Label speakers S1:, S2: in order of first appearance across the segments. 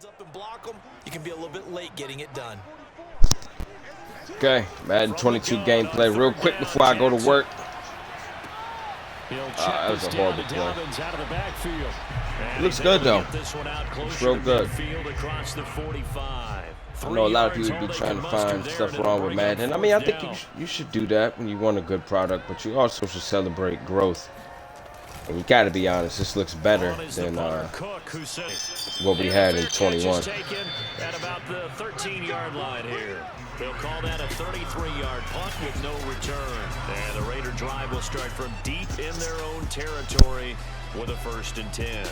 S1: Up and block them, you can be a little bit late getting it done.
S2: Okay, Madden 22 gameplay real quick before I go to work. That was a horrible play. It looks good though. It's real good. I know a lot of people be trying to find stuff wrong with Madden. I mean, I think you should do that when you want a good product, but you also should celebrate growth. And you got to be honest, this looks better than what we had in 21.
S3: At about the 13-yard line here. They'll call that a 33-yard punt with no return. And the Raider drive will start from deep in their own territory with a 1st and 10.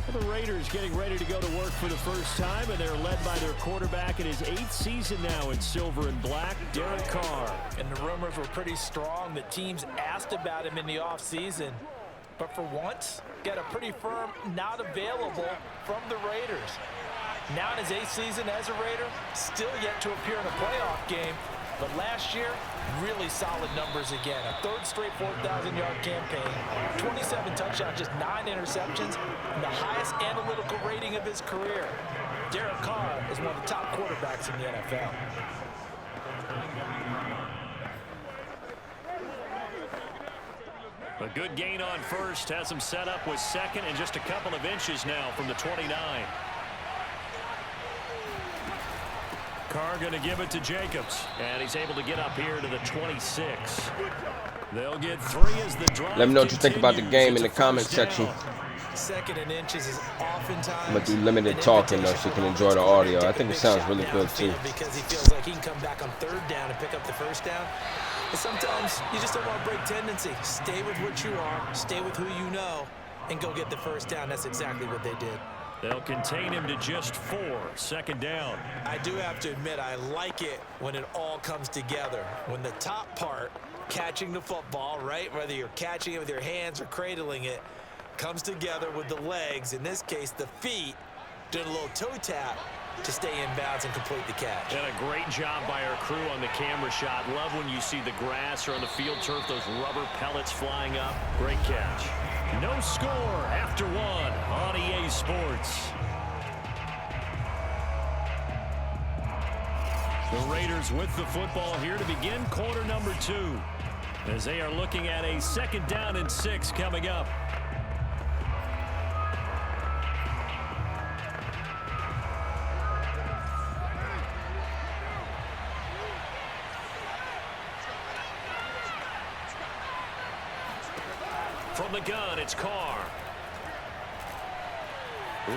S4: Well, the Raiders getting ready to go to work for the first time, and they're led by their quarterback in his 8th season now in silver and black, Derek Carr.
S1: And the rumors were pretty strong that teams asked about him in the offseason. But for once, got a pretty firm not available from the Raiders. Now in his 8th season as a Raider, still yet to appear in a playoff game. But last year, really solid numbers again. A 3rd straight 4,000-yard campaign, 27 touchdowns, just 9 interceptions, and the highest analytical rating of his career. Derek Carr is one of the top quarterbacks in the NFL.
S3: A good gain on 1st, has him set up with 2nd and just a couple of inches now from the 29. Carr going to give it to Jacobs, and he's able to get up here to the 26. They'll get 3 as the drive.
S2: Let me know what you think about the game in the comment section.
S1: 2nd and inches is oftentimes
S2: I'm going to do limited talking though so you can enjoy the audio. I think it sounds really good too.
S1: Because he feels like he can come back on 3rd down and pick up the 1st down. But sometimes you just don't want to break tendency. Stay with what you are, stay with who you know, and go get the 1st down. That's exactly what they did.
S3: They'll contain him to just 4, 2nd down.
S1: I do have to admit, I like it when it all comes together. When the top part, catching the football, right, whether you're catching it with your hands or cradling it, comes together with the legs, in this case the feet, doing a little toe tap to stay in bounds and complete the catch.
S3: And a great job by our crew on the camera shot. Love when you see the grass or on the field turf, those rubber pellets flying up. Great catch. No score after 1 on EA Sports. The Raiders with the football here to begin quarter number 2, as they are looking at a 2nd down and 6 coming up. From the gun, it's Carr.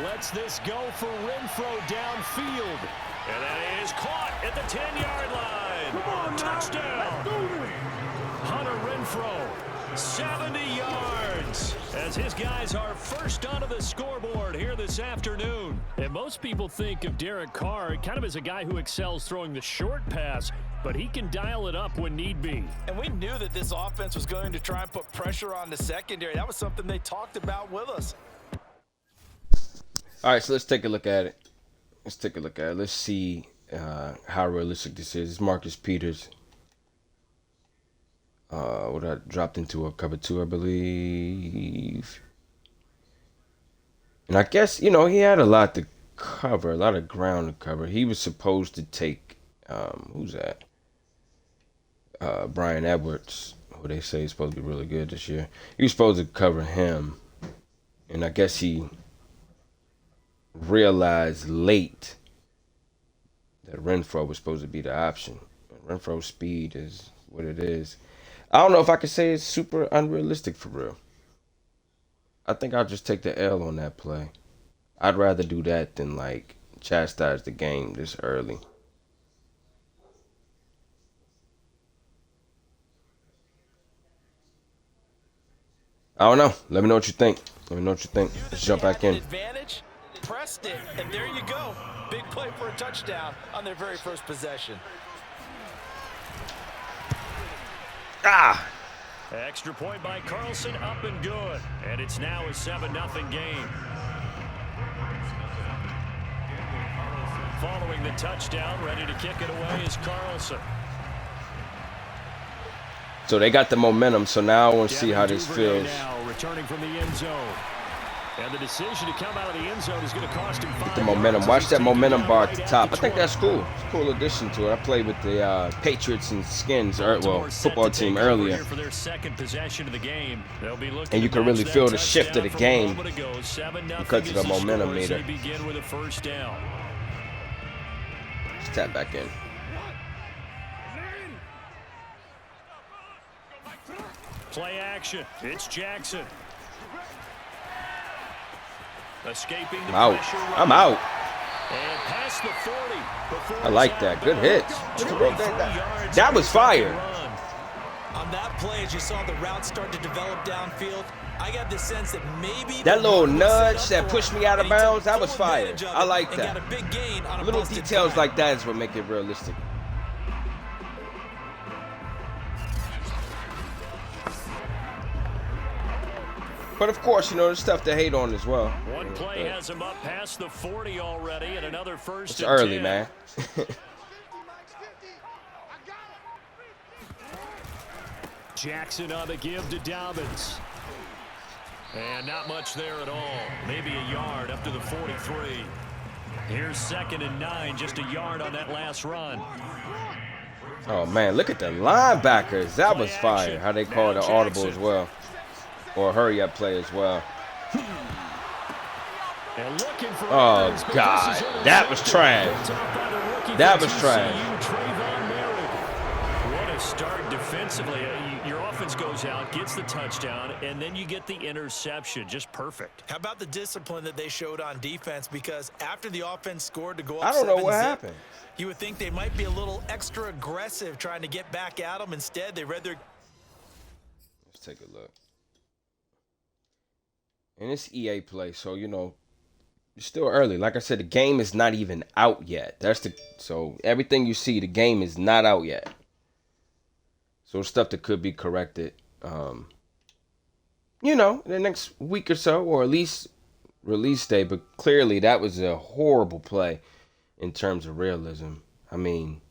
S4: Lets this go for Renfro downfield.
S3: And that is caught at the 10-yard line. Touchdown.
S4: Hunter Renfro,
S3: 70 yards. As his guys are first onto the scoreboard here this afternoon.
S4: And most people think of Derek Carr kind of as a guy who excels throwing the short pass, but he can dial it up when need be.
S1: And we knew that this offense was going to try and put pressure on the secondary. That was something they talked about with us.
S2: All right, so let's take a look at it. Let's see how realistic this is. It's Marcus Peters. What I dropped into a cover 2, I believe. And I guess, you know, he had a lot to cover, a lot of ground to cover. He was supposed to take, who's that? Brian Edwards, who they say is supposed to be really good this year. He was supposed to cover him. And I guess he realized late that Renfro was supposed to be the option. Renfro's speed is what it is. I don't know if I could say it's super unrealistic for real. I think I'll just take the L on that play. I'd rather do that than like chastise the game this early. I don't know. Let me know what you think. Let's jump back in.
S1: Advantage, pressed it, and there you go. Big play for a touchdown on their very first possession.
S3: Extra point by Carlson, up and good. And it's now a 7-0 game. Following the touchdown, ready to kick it away is Carlson.
S2: So they got the momentum, so now I want to see how this feels.
S4: Now returning from the end zone. And the decision to come out of the end zone is going to cost him 5
S2: The momentum.
S4: yards.
S2: Watch that momentum bar at the top. I think that's cool. It's a cool addition to it. I played with the Patriots and Skins, football team earlier.
S4: For their second possession of the game.
S2: And you can really feel the shift of the game because of the momentum meter.
S4: Begin with a first down.
S2: Let's tap back in.
S4: Play action. It's Jackson. Escaping the pressure.
S2: I'm out.
S4: And past the 40.
S2: I like that. Good hits. That was fire.
S1: On that play, as you saw the route start to develop downfield, I got the sense that maybe
S2: that little nudge that pushed me out of bounds, that was fire. I like that. Little details like that is what make it realistic. But of course, you know, there's stuff to hate on as well.
S4: One play has him up past the 40 already, and another first.
S2: It's early,
S4: 10.
S2: man.
S4: Jackson on the give to Dobbins. And not much there at all. Maybe a yard up to the 43. Here's 2nd and 9, just a yard on that last run.
S2: Oh, man, look at the linebackers. That was fire. How they call the audible as well. Or a hurry-up play as well. Oh, God. That was trash. That was trash.
S4: What a start defensively. Your offense goes out, gets the touchdown, and then you get the interception. Just perfect.
S1: How about the discipline that they showed on defense? Because after the offense scored to go up,
S2: I don't know what happened.
S1: You would think they might be a little extra aggressive trying to get back at them. Instead, they read their...
S2: Let's take a look. And it's EA play, so, you know, it's still early. Like I said, the game is not even out yet. So everything you see, the game is not out yet. So stuff that could be corrected, you know, in the next week or so, or at least release day. But clearly that was a horrible play in terms of realism. I mean,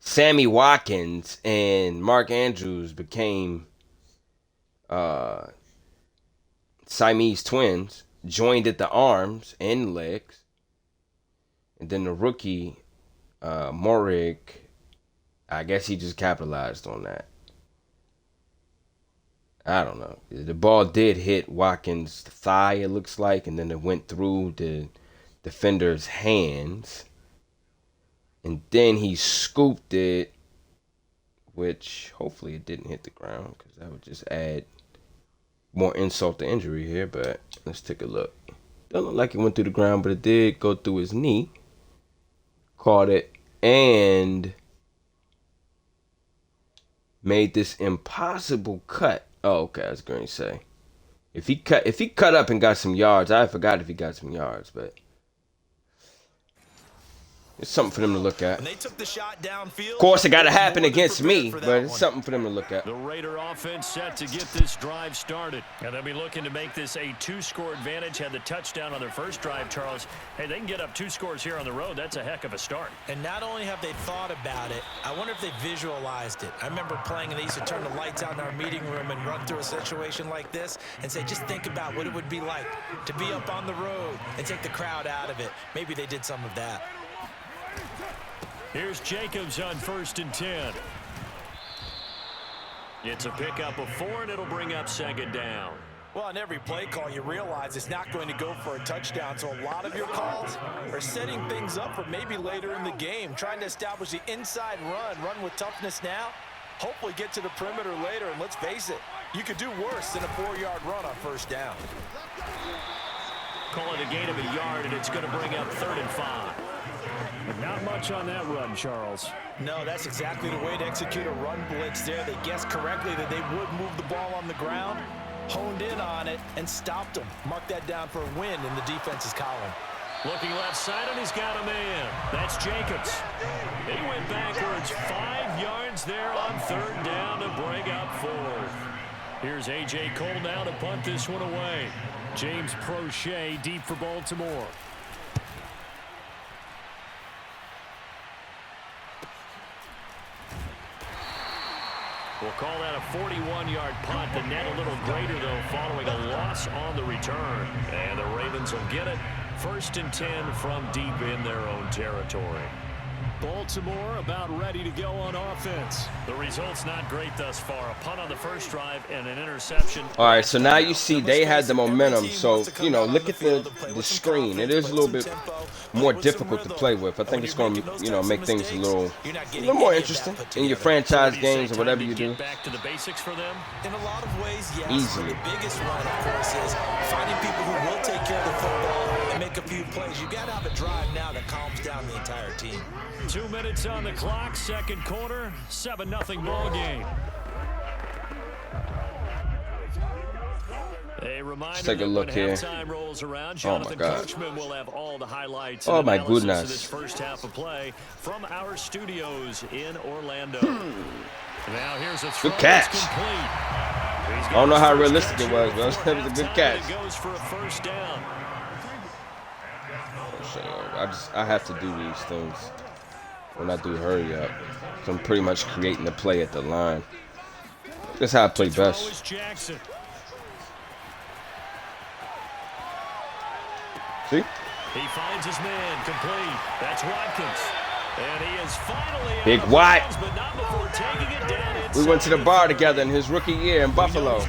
S2: Sammy Watkins and Mark Andrews became Siamese twins, joined at the arms and legs. And then the rookie, Morig, I guess he just capitalized on that. I don't know. The ball did hit Watkins' thigh, it looks like, and then it went through the defender's hands. And then he scooped it, which hopefully it didn't hit the ground, because that would just add more insult to injury here. But let's take a look. Doesn't look like it went through the ground, but it did go through his knee. Caught it and made this impossible cut. Oh, okay, I was going to say, if he cut up and got some yards, I forgot if he got some yards, but it's something for them to look at.
S1: And they took the shot downfield.
S2: Of course, it got to happen against me, but it's something for them to look at.
S4: The Raider offense set to get this drive started. And they'll be looking to make this a 2-score advantage. Had the touchdown on their first drive, Charles. Hey, they can get up 2 scores here on the road. That's a heck of a start.
S1: And not only have they thought about it, I wonder if they visualized it. I remember playing, and they used to turn the lights out in our meeting room and run through a situation like this and say, just think about what it would be like to be up on the road and take the crowd out of it. Maybe they did some of that.
S4: Here's Jacobs on 1st and 10. It's a pickup of 4, and it'll bring up 2nd down.
S1: Well, on every play call, you realize it's not going to go for a touchdown. So a lot of your calls are setting things up for maybe later in the game, trying to establish the inside run with toughness now, hopefully get to the perimeter later. And let's face it, you could do worse than a 4-yard run on 1st down.
S4: Call it a gain of a yard, and it's going to bring up 3rd and 5. Not much on that run, Charles.
S1: No, that's exactly the way to execute a run blitz there. They guessed correctly that they would move the ball on the ground, honed in on it, and stopped them. Mark that down for a win in the defense's column.
S4: Looking left side, and he's got a man. That's Jacobs. He went backwards 5 yards there on 3rd down to bring up 4th. Here's A.J. Cole now to punt this one away. James Prochet deep for Baltimore. We'll call that a 41-yard punt. The net a little greater, though, following a loss on the return. And the Ravens will get it. 1st and 10 from deep in their own territory. Baltimore about ready to go on offense. The result's not great thus far. A punt on the first drive and an interception.
S2: All right, so now you see they had the momentum. So, you know, look at the screen. It is a little bit more difficult to play with. I think it's going to, you know, make things a little more interesting in your franchise games or whatever you do.
S4: Back to the basics for them.
S1: In a lot of ways, yes.
S2: Easily.
S1: The biggest one, of course, is finding people who will take care of the football and make a few plays. You got to have a drive now that calms down the entire team.
S4: 2 minutes on the clock, second quarter, 7-0 ball game. A reminder.
S2: Let's take a look here.
S4: Rolls around,
S2: Oh my God.
S4: Coachman will have all the highlights.
S2: Oh my goodness.
S4: Of this first half of play from our studios in Orlando. Now here's a
S2: good catch. I don't know how realistic it was, but it was a good catch.
S4: It goes for a first down.
S2: I have to do these things when I do hurry up. So I'm pretty much creating the play at the line. That's how I play best. See?
S4: He finds his man complete. That's Watkins. And he is finally
S2: Big Watt.
S4: but not before taking it down.
S2: We went to the bar together in his rookie year in Buffalo.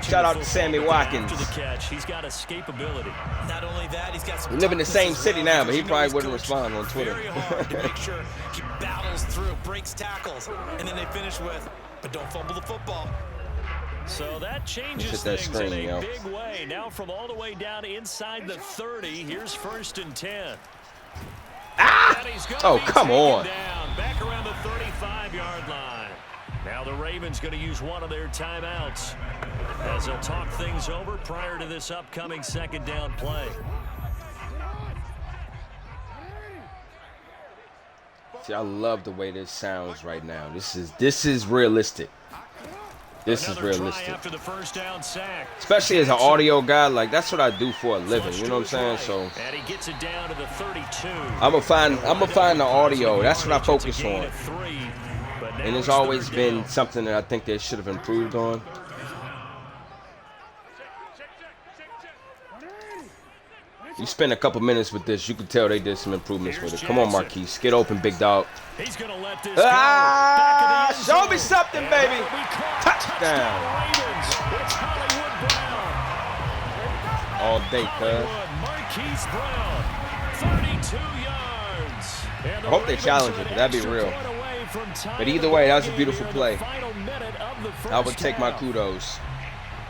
S2: Shout out to Sammy Watkins.
S4: He's got escapability.
S1: Not only that, he's got some.
S2: We live in the same city now, but he probably wouldn't respond on Twitter.
S1: Very hard to make sure he battles through, breaks tackles, and then they finish with, but don't fumble the football.
S4: So that changes things in a big way. Now from all the way down inside the 30, here's 1st and 10.
S2: Oh, come on.
S4: Down, back around the 35-yard line. Now the Ravens going to use one of their timeouts as they'll talk things over prior to this upcoming second down play.
S2: See, I love the way this sounds right now. This is realistic. This is realistic.
S4: After the first down sack.
S2: Especially as an audio guy, like that's what I do for a living. You know what I'm saying? So
S4: and he gets it down to the 32.
S2: I'm gonna find the audio. That's what I focus on. And it's always been something that I think they should have improved on. You spend a couple minutes with this, you can tell they did some improvements with it. Come on, Marquise. Get open, big dog.
S4: He's gonna let this
S2: show me something, baby. Touchdown. All day, cuz.
S4: Marquise Brown, 32 yards.
S2: I hope they challenge it, but that'd be real. But either way, that was a beautiful play. I would take my kudos.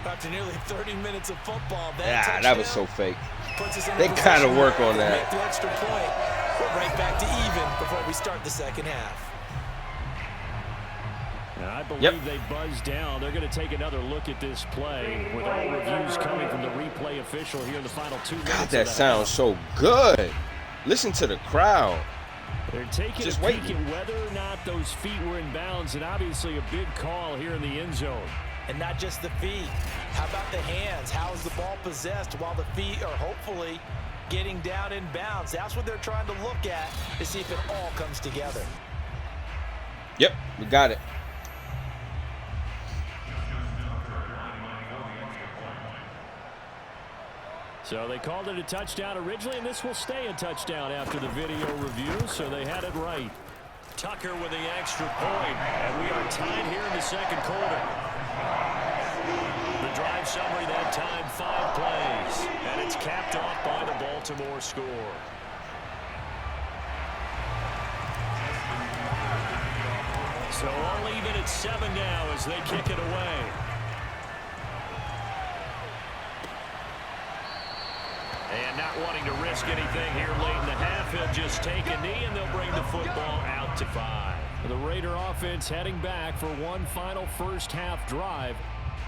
S1: After nearly 30 minutes of football,
S2: that was so fake. They kind of work on that.
S1: Make the extra point. We're right back to even before we start the second half.
S4: I believe they buzzed down. They're going to take another look at this play with all reviews coming from the replay official here in the final 2 minutes.
S2: God, that sounds so good. Listen to the crowd.
S4: They're taking a peek at whether or not those feet were in bounds, and obviously a big call here in the end zone.
S1: And not just the feet. How about the hands? How is the ball possessed while the feet are hopefully getting down in bounds? That's what they're trying to look at to see if it all comes together.
S2: Yep, we got it.
S4: So they called it a touchdown originally, and this will stay a touchdown after the video review, so they had it right. Tucker with the extra point, and we are tied here in the second quarter. The drive summary that time, 5 plays, and it's capped off by the Baltimore score. So all even at 7 now as they kick it away. And not wanting to risk anything here late in the half, he'll just take a knee and they'll bring the football out to 5. The Raider offense heading back for one final first half drive.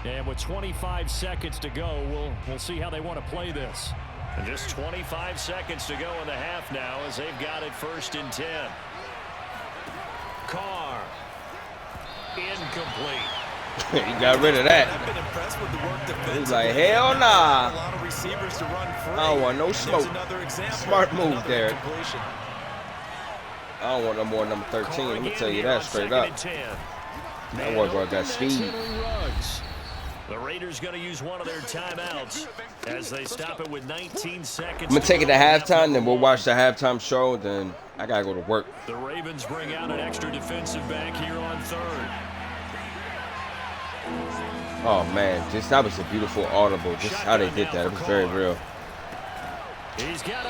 S4: And with 25 seconds to go, we'll see how they want to play this. And just 25 seconds to go in the half now as they've got it 1st and 10. Carr. Incomplete.
S2: He got rid of that.
S1: I've been impressed with the work defensively.
S2: He's like, hell nah.
S1: A lot of receivers to run free.
S2: I don't want no smoke. Smart move, Derek. I don't want no more number 13. I'm going to tell you that straight up. That boy got speed.
S3: The Raiders going to use one of their timeouts as they stop it with 19 seconds.
S2: I'm going to take it to halftime, then we'll watch the halftime show, then I got to go to work.
S3: The Ravens bring out an extra defensive back here on third.
S2: Oh, man, that was a beautiful audible. Just how they did that. It was very real.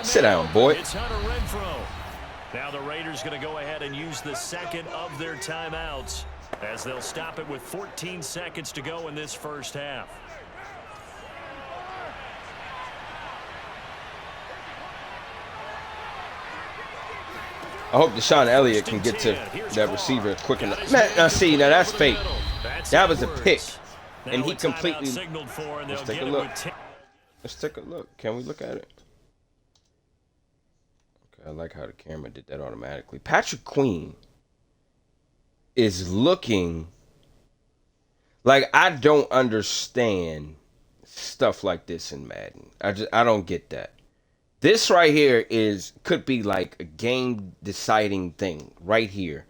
S2: Sit down, boy.
S3: It's Hunter Renfrow. Now the Raiders going to go ahead and use the second of their timeouts as they'll stop it with 14 seconds to go in this first half.
S2: I hope Deshaun Elliott can get to that receiver quick enough. Man, now see, now that's fake. That was a pick. And he completely... Let's take a look. Let's take a look. Can we look at it? Okay, I like how the camera did that automatically. Patrick Queen is looking like I don't understand stuff like this in Madden. I don't get that. This right here could be like a game deciding thing right here.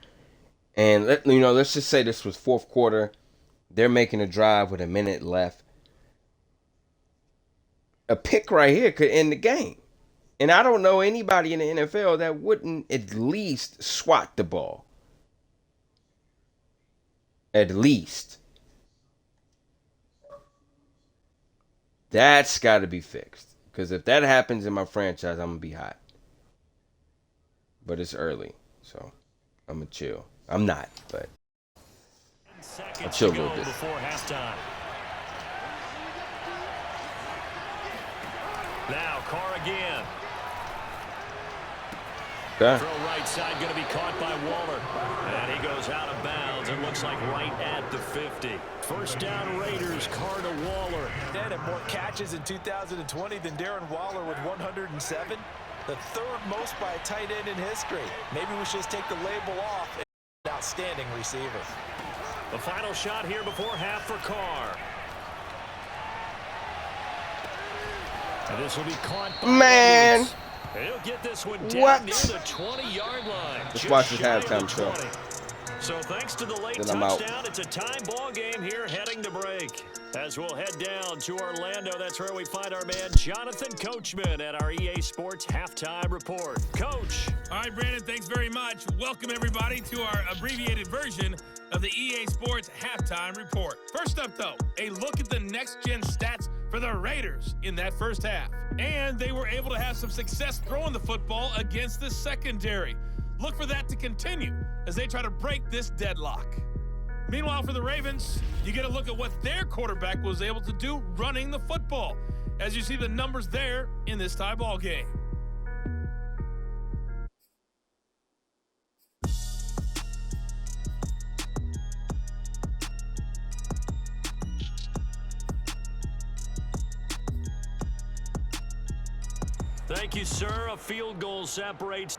S2: And let's just say this was fourth quarter. They're making a drive with a minute left. A pick right here could end the game. And I don't know anybody in the NFL that wouldn't at least swat the ball. At least. That's got to be fixed. Because if that happens in my franchise, I'm going to be hot. But it's early. So I'm going to chill. I'm not, but I'll chill a little bit.
S3: Before halftime. Now Carr again.
S2: Okay.
S3: Throw right side going to be caught by Waller. And he goes out of bounds. It looks like right at the 50. First down Raiders, Carr to Waller.
S1: Had more catches in 2020 than Darren Waller with 107. The third most by a tight end in history. Maybe we should just take the label off. An outstanding receiver.
S3: The final shot here before half for Carr. And this will be caught by
S2: Man.
S3: Edwards. He'll get this one down
S2: What?
S3: near the 20-yard line.
S2: Let's watch this halftime show.
S3: So thanks to the late
S2: Then I'm out.
S3: touchdown, it's a tie ball game here heading to break. As we'll head down to Orlando, that's where we find our man Jonathan Coachman at our EA Sports Halftime Report. Coach.
S5: All right, Brandon, thanks very much. Welcome, everybody, to our abbreviated version of the EA Sports Halftime Report. First up, though, a look at the next-gen stats for the Raiders in that first half. And they were able to have some success throwing the football against the secondary. Look for that to continue as they try to break this deadlock. Meanwhile, for the Ravens, you get a look at what their quarterback was able to do running the football, as you see the numbers there in this tie ball game.
S3: Thank you, sir. A field goal separates